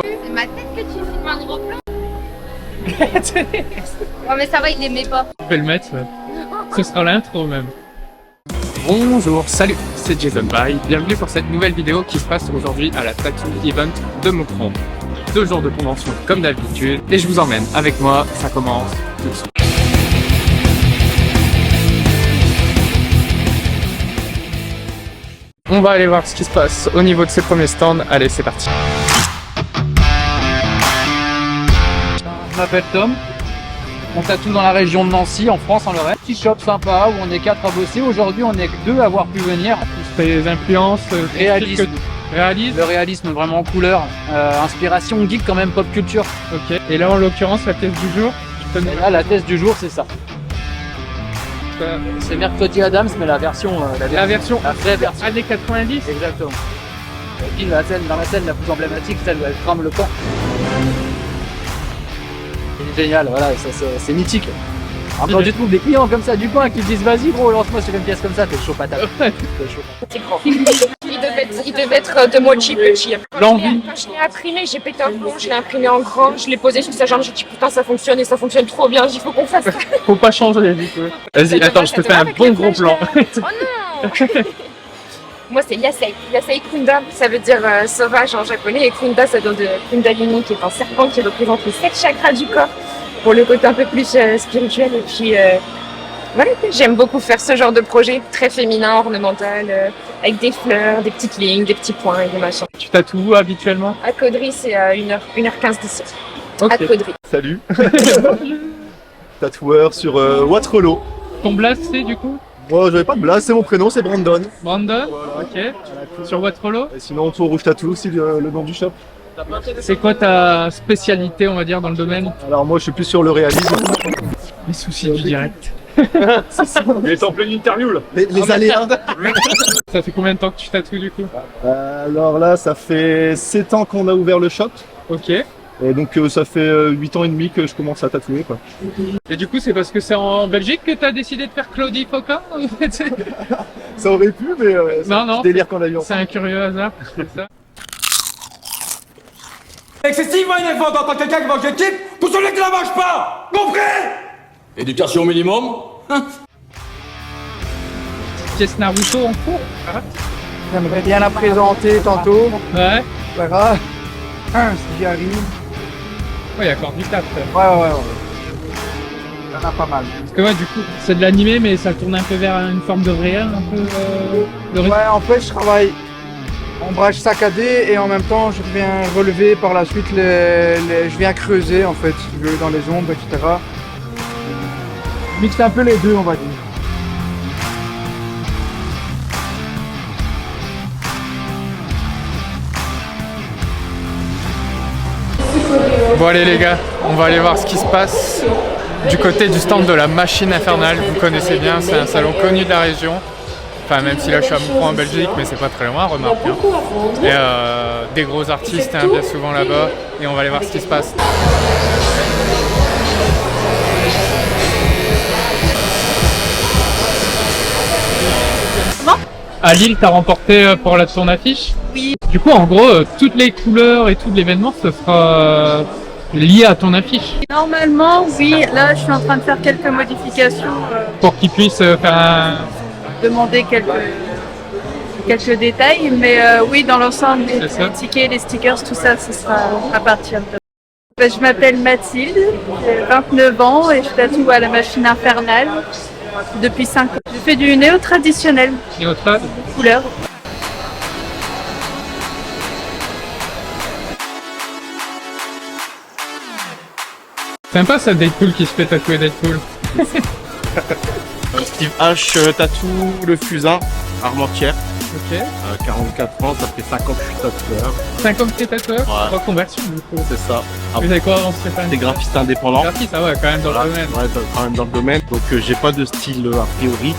C'est ma tête que tu filmes un gros plan. Oh mais ça va, il l'aimait pas. Je vais le mettre, ce sera l'intro même. Bonjour, salut, c'est Jason Bye. Bienvenue pour cette nouvelle vidéo qui se passe aujourd'hui à la Tattoo Event de Moucron. 2 jours de convention comme d'habitude et je vous emmène avec moi, ça commence tout de suite. On va aller voir ce qui se passe au niveau de ces premiers stands. Allez, c'est parti. Je m'appelle Tom, on tatoue dans la région de Nancy, en France, en Lorraine. Petit shop sympa où on est 4 à bosser. Aujourd'hui, on est que 2 à avoir pu venir. Tes influences, Réalisme. Réalisme. Le réalisme vraiment en couleur, inspiration geek quand même, pop culture. Ok. Et là, en l'occurrence, la pièce du jour. Je te Et là, la thèse du jour, c'est ça. C'est Mercredi Adams, mais la version, La version la vraie version. années 90. Exactement. Et puis dans la scène la plus emblématique, celle où elle crame le camp. C'est génial, voilà, c'est mythique. Alors quand tu trouves des clients comme ça du coin qui te disent vas-y gros, lance-moi sur une pièce comme ça, t'es chaud patate. T'es chaud. C'est grand. Il devait être de mochi petit. L'envie. Quand je l'ai imprimé, j'ai pété un plomb, je l'ai imprimé en grand, je l'ai posé sur sa jambe, j'ai dit putain ça fonctionne et ça fonctionne trop bien, il faut qu'on fasse ça. Faut pas changer du coup. Vas-y, attends, je te fais un bon gros plan. Oh non. Moi c'est Yasei. Yasei Kunda, ça veut dire sauvage en japonais et Kunda ça vient de Kundalini qui est un serpent qui représente les 7 chakras du corps pour le côté un peu plus spirituel et puis voilà, j'aime beaucoup faire ce genre de projet très féminin, ornemental, avec des fleurs, des petites lignes, des petits points et des machins. Tu tatoues où habituellement? À Caudry, c'est à 1h15 d'ici. Ok. À Caudry. Salut. Tatoueur sur Waterloo. Ton blast c'est du coup? Moi j'avais pas de blase, c'est mon prénom, c'est Brandon. Brandon? Voilà. Ok. Sur Waterloo? Et sinon Tour Rouge Tattoo, c'est le nom du shop. C'est quoi ta spécialité on va dire dans le domaine? Alors moi je suis plus sur le réalisme. Les soucis du direct. Il est en pleine interview là. Les aléas. Ça fait combien de temps que tu tatoues du coup? Alors là ça fait 7 ans qu'on a ouvert le shop. Ok. Et donc ça fait 8 ans et demi que je commence à tatouer quoi. Et du coup c'est parce que c'est en Belgique que t'as décidé de faire Claudie Foca? Ça aurait pu mais c'est Non, un non. petit délire qu'on a eu C'est un curieux hasard, c'est ça. Excessivement énervant d'entendre quelqu'un qui mange des types pour celui qui la mange pas. Compris? Éducation minimum. Pièce Naruto en cours? J'aimerais bien la présenter tantôt. Ouais. Voilà. Si j'y arrive. Ouais, il y a encore du taf. Ouais. Il y en a pas mal. Parce que ouais, du coup, c'est de l'animé, mais ça tourne un peu vers une forme de réel, un peu. Ouais, en fait, je travaille en brage saccadé et en même temps, je viens relever par la suite je viens creuser en fait, dans les ombres, etc. Mixe un peu les deux, on va dire. Bon allez les gars, on va aller voir ce qui se passe du côté du stand de la Machine Infernale. Vous connaissez bien, c'est un salon connu de la région. Enfin même si là je suis à Moucron en Belgique, mais c'est pas très loin, remarque bien. Et des gros artistes hein, bien souvent là-bas. Et on va aller voir ce qui se passe. À Lille, t'as remporté pour ton affiche? Oui. Du coup, en gros, toutes les couleurs et tout l'événement, ce sera lié à ton affiche. Normalement, oui. Là, je suis en train de faire quelques modifications, Pour qu'ils puissent faire un... demander quelques détails. Mais oui, dans l'ensemble, C'est ça. les tickets, les stickers, tout ça, ce sera à partir de... Je m'appelle Mathilde, j'ai 29 ans et je tatoue à la Machine Infernale depuis 5 ans. Je fais du néo traditionnel, Et autre là, couleur. sympa ça, Deadpool qui se fait tatouer Deadpool. Steve H tatoue le fusain, Armentières, Ok. 44 ans, ça fait 5 ans que je suis tatoueur, 50 pieds tatoueur, Ouais. reconversion du coup. c'est ça. Vous avez quoi avant Stéphane? T'es graphiste indépendant. Graphiste, ça va quand même dans le domaine. Ouais, quand même dans le domaine. Donc j'ai pas de style a priori.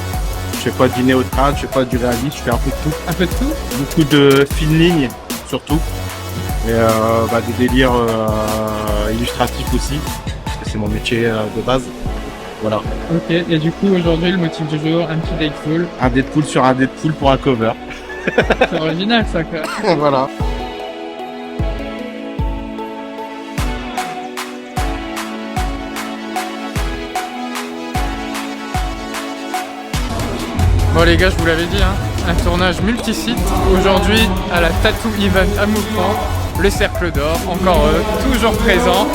Je fais pas du néo-trad, je fais pas du réalisme, je fais un peu de tout. Un peu de tout. Beaucoup de fine ligne surtout. Et des délires illustratifs aussi, parce que c'est mon métier de base. Voilà. Ok, et du coup aujourd'hui le motif du jour, un petit Deadpool. Un Deadpool sur un Deadpool pour un cover. C'est original ça quoi. Voilà. Bon les gars, je vous l'avais dit, hein, un tournage multisite. Aujourd'hui à la Tattoo Event à Moufron, le Cercle d'Or, encore eux, toujours présent.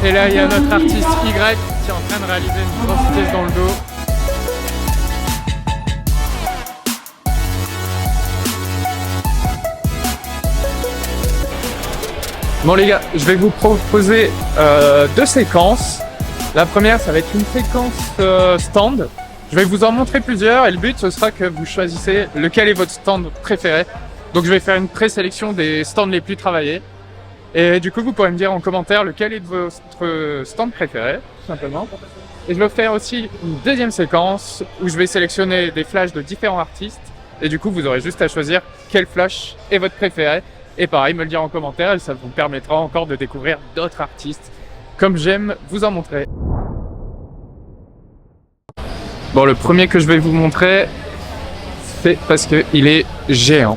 Et là il y a notre artiste Y qui est en train de réaliser une grosse pièce dans le dos. Bon les gars, je vais vous proposer 2 séquences. La première, ça va être une séquence stand. Je vais vous en montrer plusieurs et le but, ce sera que vous choisissez lequel est votre stand préféré. Donc je vais faire une présélection des stands les plus travaillés. Et du coup, vous pourrez me dire en commentaire lequel est votre stand préféré, tout simplement. Et je vais faire aussi une deuxième séquence où je vais sélectionner des flashs de différents artistes. Et du coup, vous aurez juste à choisir quel flash est votre préféré. Et pareil, me le dire en commentaire et ça vous permettra encore de découvrir d'autres artistes, comme j'aime vous en montrer. Bon, le premier que je vais vous montrer, c'est parce qu'il est géant.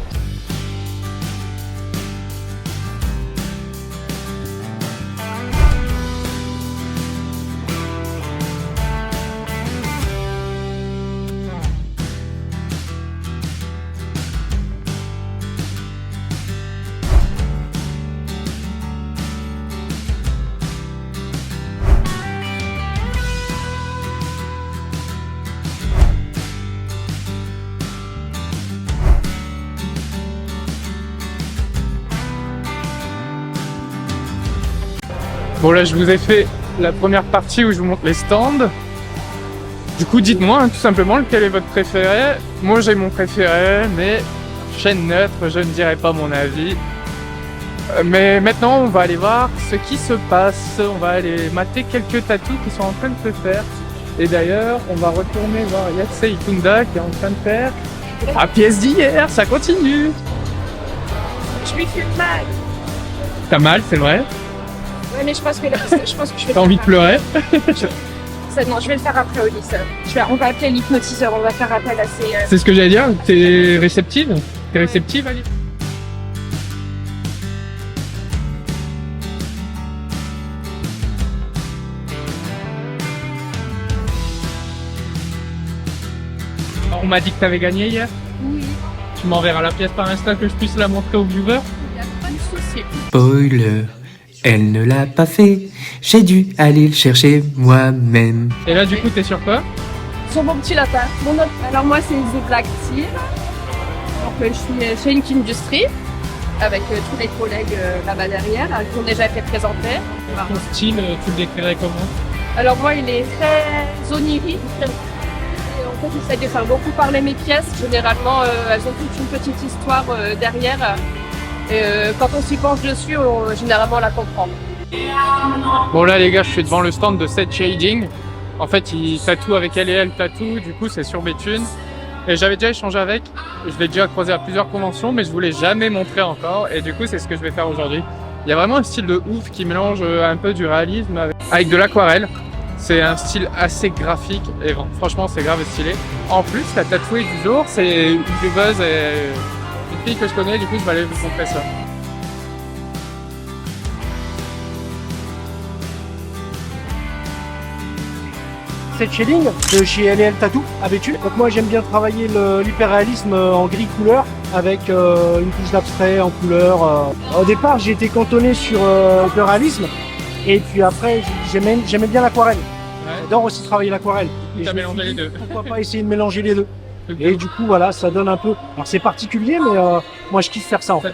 Bon là je vous ai fait la première partie où je vous montre les stands. Du coup dites-moi tout simplement lequel est votre préféré. Moi j'ai mon préféré, mais chaîne neutre, je ne dirai pas mon avis. Mais maintenant on va aller voir ce qui se passe. On va aller mater quelques tatous qui sont en train de se faire. Et d'ailleurs on va retourner voir Yatsei Ikunda qui est en train de faire la pièce d'hier, ça continue. Je lui fais mal. T'as mal, c'est vrai? Ouais, mais je pense que je vais. T'as envie de pleurer? Ça, non, je vais le faire après, Ulysse. On va appeler l'hypnotiseur, on va faire appel à ces. C'est ce que j'allais dire, t'es réceptive? T'es réceptive, Ali? On m'a dit que t'avais gagné hier? Oui, Tu m'enverras la pièce par Insta que je puisse la montrer aux viewers? il n'y a pas de souci. Spoiler, elle ne l'a pas fait, j'ai dû aller le chercher moi-même. Et là du coup t'es sur quoi? Sur mon petit lapin. Alors moi c'est The Black Team. Donc je suis chez Ink Industry avec tous les collègues là-bas derrière qui ont déjà été présentés. Ton style, tu le décrirais comment? Alors moi il est très onirique. Et en fait j'essaie de faire beaucoup parler mes pièces. Généralement elles ont toute une petite histoire derrière. Et quand on s'y penche dessus, généralement on la comprend. Bon là les gars, je suis devant le stand de Set Shading. En fait il tatoue avec elle et elle tatoue, du coup c'est sur Béthune. Et j'avais déjà échangé avec, je l'ai déjà croisé à plusieurs conventions, mais je vous l'ai jamais montré encore. Et du coup c'est ce que je vais faire aujourd'hui. Il y a vraiment un style de ouf qui mélange un peu du réalisme avec de l'aquarelle. C'est un style assez graphique et bon, franchement c'est grave stylé. En plus la tatouée du jour c'est une youtubeuse et une fille que je connais, du coup je vais aller vous montrer ça. Set Shading de chez LL Tattoo à Béthune. Donc moi j'aime bien travailler l'hyperréalisme en gris couleur avec une couche d'abstrait en couleur. Au départ j'ai été cantonné sur l'hyperréalisme et puis après j'aimais bien l'aquarelle. Ouais. J'adore aussi travailler l'aquarelle. Et T'as je me mélangé suis dit, les deux. pourquoi pas essayer de mélanger les deux. Et du coup voilà, ça donne un peu. Alors c'est particulier mais moi je kiffe faire ça en fait.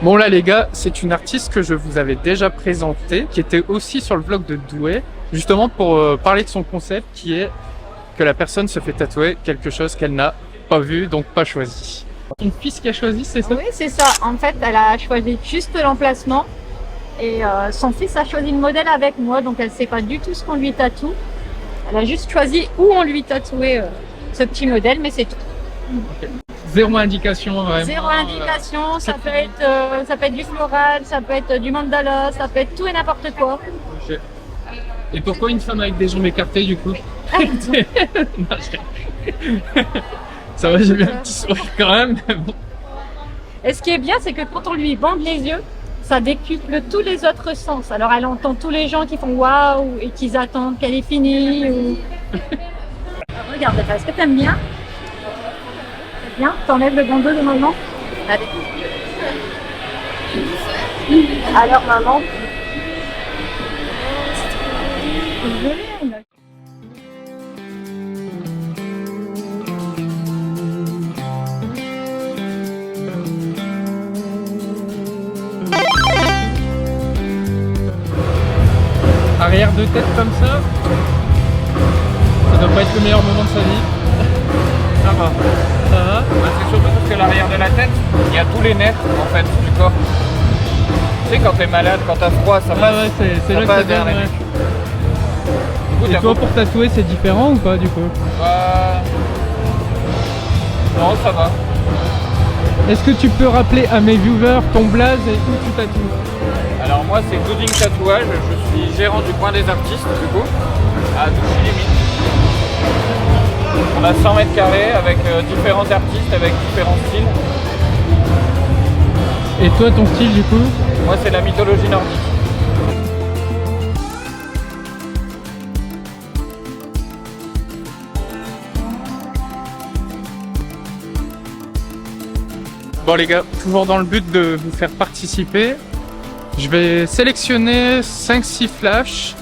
Bon là les gars, c'est une artiste que je vous avais déjà présentée, qui était aussi sur le vlog de Douai, justement pour parler de son concept qui est que la personne se fait tatouer quelque chose qu'elle n'a pas vu, donc pas choisi. Une fille qui a choisi, c'est ça? Oui, c'est ça. En fait, elle a choisi juste l'emplacement Et son fils a choisi le modèle avec moi, donc elle sait pas du tout ce qu'on lui tatoue. Elle a juste choisi où on lui tatouait ce petit modèle, mais c'est tout. Okay. Zéro indication vraiment. Zéro indication, ça peut être du floral, ça peut être du mandala, ça peut être tout et n'importe quoi. Okay. Et pourquoi une femme avec des jambes écartées du coup? Non, ça va, j'ai bien un petit sourire quand même. Mais bon. Et ce qui est bien, c'est que quand on lui bande les yeux, ça décuple tous les autres sens. Alors elle entend tous les gens qui font waouh et qui attendent qu'elle est finie. Ou... Regarde, est-ce que t'aimes bien? Bien, t'enlèves le bandeau de maman. Allez. Alors maman. Arrière de tête comme ça doit pas être le meilleur moment de sa vie. Ça va. Ça va. Bah, c'est surtout parce que l'arrière de la tête, il y a tous les nerfs en fait du corps. Tu sais quand t'es malade, quand t'as froid, ça passe. Ouais, c'est là que ça vient. Ouais. Et toi pour tatouer c'est différent ou pas du coup? Non, ça va. Est-ce que tu peux rappeler à mes viewers ton blaze et où tu tatoues? Alors moi c'est Gooding Tatouage, je suis gérant du coin des artistes du coup, à Douchy-les-Mines. On a 100 mètres carrés avec différents artistes, avec différents styles. Et toi ton style du coup? Moi c'est la mythologie nordique. Bon les gars, toujours dans le but de vous faire participer, je vais sélectionner 5-6 flashs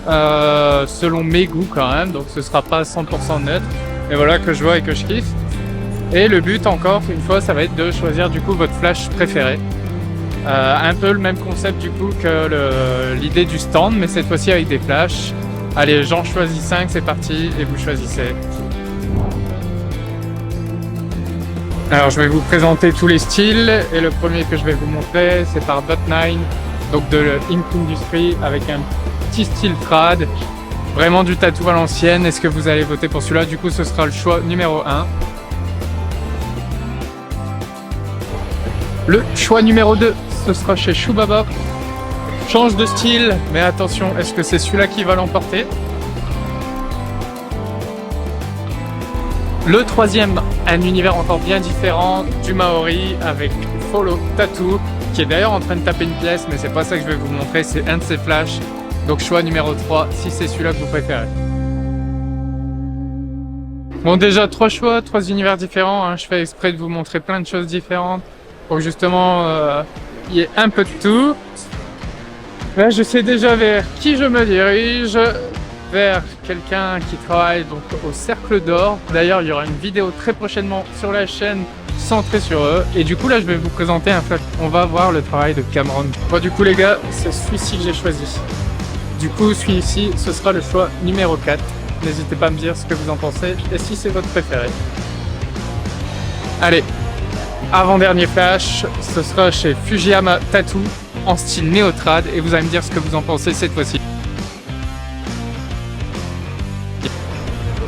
selon mes goûts quand même, donc ce sera pas 100% neutre, mais voilà que je vois et que je kiffe. Et le but encore une fois, ça va être de choisir du coup votre flash préféré. Un peu le même concept du coup que l'idée du stand, mais cette fois-ci avec des flashs. Allez, j'en choisis 5, c'est parti, et vous choisissez. Alors je vais vous présenter tous les styles et le premier que je vais vous montrer c'est par Dot9, donc de Ink Industry avec un petit style trad, vraiment du tatou à l'ancienne. Est-ce que vous allez voter pour celui-là? Du coup ce sera le choix numéro 1. Le choix numéro 2 ce sera chez Shubaba. Change de style mais attention, est-ce que c'est celui-là qui va l'emporter? Le troisième, un univers encore bien différent, du Maori avec Follow Tattoo, qui est d'ailleurs en train de taper une pièce, mais c'est pas ça que je vais vous montrer, c'est un de ses flashs. Donc choix numéro 3, si c'est celui-là que vous préférez. Bon déjà 3 choix, 3 univers différents, hein. Je fais exprès de vous montrer plein de choses différentes, pour justement il y ait un peu de tout. Là je sais déjà vers qui je me dirige. Vers quelqu'un qui travaille donc au Cercle d'Or. D'ailleurs, il y aura une vidéo très prochainement sur la chaîne centrée sur eux. Et du coup, là, je vais vous présenter un flash. On va voir le travail de Cameron. Bon, du coup, les gars, c'est celui-ci que j'ai choisi. Du coup, celui-ci, ce sera le choix numéro 4. N'hésitez pas à me dire ce que vous en pensez et si c'est votre préféré. Allez, avant-dernier flash, ce sera chez Fujiyama Tattoo en style néotrad. Et vous allez me dire ce que vous en pensez cette fois-ci.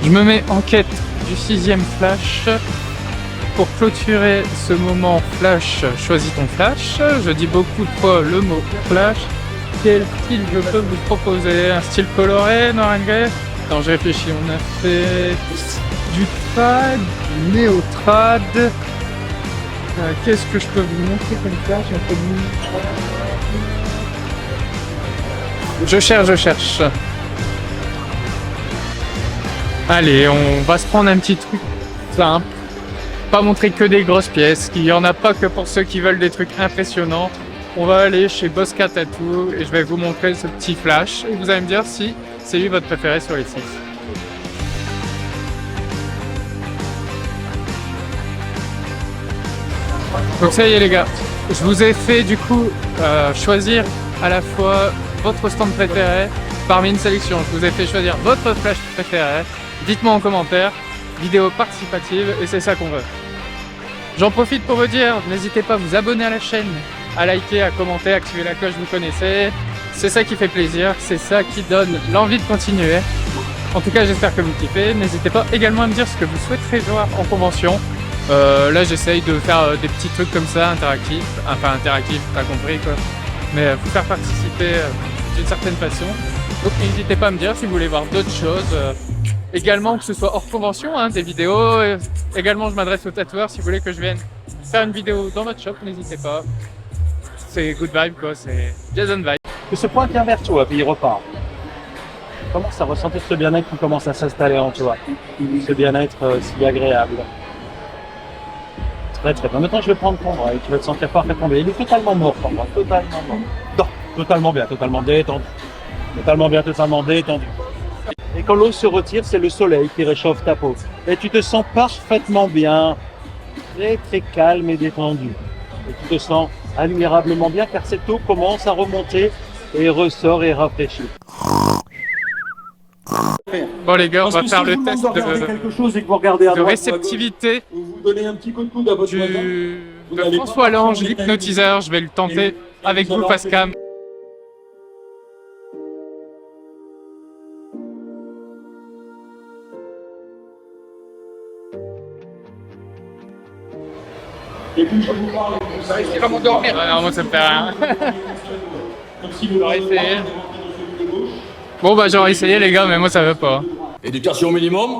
Je me mets en quête du 6e flash. Pour clôturer ce moment flash, choisis ton flash. Je dis beaucoup de fois le mot flash. Quel style je peux vous proposer? Un style coloré, noir and gray? Attends, je réfléchis. On a fait du trad, du néo-trad. Qu'est-ce que je peux vous montrer comme flash? Je cherche. Allez, on va se prendre un petit truc simple. Pas montrer que des grosses pièces. Il n'y en a pas que pour ceux qui veulent des trucs impressionnants. On va aller chez Bosca Tattoo et je vais vous montrer ce petit flash. Et vous allez me dire si c'est lui votre préféré sur les 6. Donc ça y est les gars, je vous ai fait du coup choisir à la fois votre stand préféré parmi une sélection. Je vous ai fait choisir votre flash préféré. Dites-moi en commentaire, vidéo participative et c'est ça qu'on veut. J'en profite pour vous dire, n'hésitez pas à vous abonner à la chaîne à liker, à commenter, à activer la cloche, vous connaissez. C'est ça qui fait plaisir, c'est ça qui donne l'envie de continuer. En tout cas, j'espère que vous kiffez. N'hésitez pas également à me dire ce que vous souhaiterez voir en convention. Là, j'essaye de faire des petits trucs comme ça, interactifs. Enfin, interactifs, t'as compris quoi. Mais vous faire participer d'une certaine façon. Donc, n'hésitez pas à me dire si vous voulez voir d'autres choses. Également, que ce soit hors convention, hein, des vidéos. Également, je m'adresse aux tatoueurs. Si vous voulez que je vienne faire une vidéo dans votre shop, n'hésitez pas. C'est good vibe quoi, c'est Jason vibe. Que ce point vient vers toi, puis il repart. Comment ça ressentir ce bien-être qui commence à s'installer en toi? Ce bien-être si agréable. Très très bien. Maintenant je vais prendre ton bras et tu vas te sentir parfaitement bien. Il est totalement mort ton bras, totalement mort. Non, totalement bien, totalement détendu. Totalement bien, totalement détendu. Et quand l'eau se retire, c'est le soleil qui réchauffe ta peau. Et tu te sens parfaitement bien, très très calme et détendu. Et tu te sens admirablement bien car cette eau commence à remonter et ressort et rafraîchit. Bon les gars, on va faire le test de réceptivité de François Lange, l'hypnotiseur. Je vais le tenter avec vous face cam. Il va m'endormir. Non, moi ça me fait rien. J'aurais essayé. Bon bah j'aurais essayé les gars, mais moi ça va pas. Éducation minimum.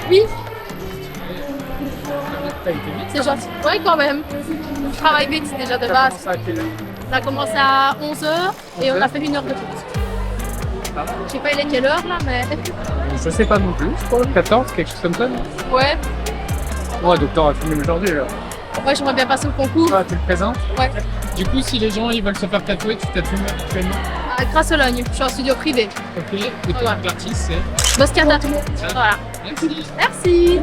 Oui. C'est gentil. Ouais, quand même. Je travaille vite déjà de base. On a commencé à 11h et on a fait 1 heure de pause. Je sais pas il est quelle heure là, mais... Je sais pas non plus, je crois 14, quelque chose comme ça. Ouais. Ouais, donc t'auras fini aujourd'hui là. Ouais, j'aimerais bien passer au concours. Ah, tu le présentes? Ouais. Du coup, si les gens ils veulent se faire tatouer, tu tatoues actuellement? À Grasse-Sologne, je suis en studio privé. Ok, et ton artiste c'est? Bosca Tattoo. Voilà. Merci. Merci.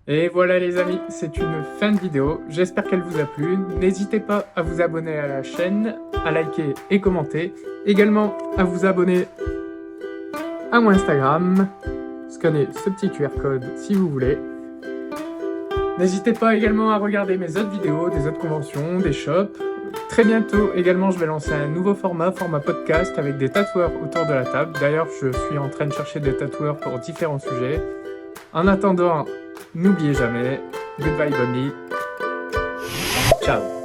Et voilà les amis, c'est une fin de vidéo, j'espère qu'elle vous a plu. N'hésitez pas à vous abonner à la chaîne, à liker et commenter. Également à vous abonner à mon Instagram. Scannez ce petit QR code si vous voulez. N'hésitez pas également à regarder mes autres vidéos, des autres conventions, des shops. Très bientôt également je vais lancer un nouveau format podcast avec des tatoueurs autour de la table. D'ailleurs je suis en train de chercher des tatoueurs pour différents sujets. En attendant, n'oubliez jamais, good vibe only. Ciao.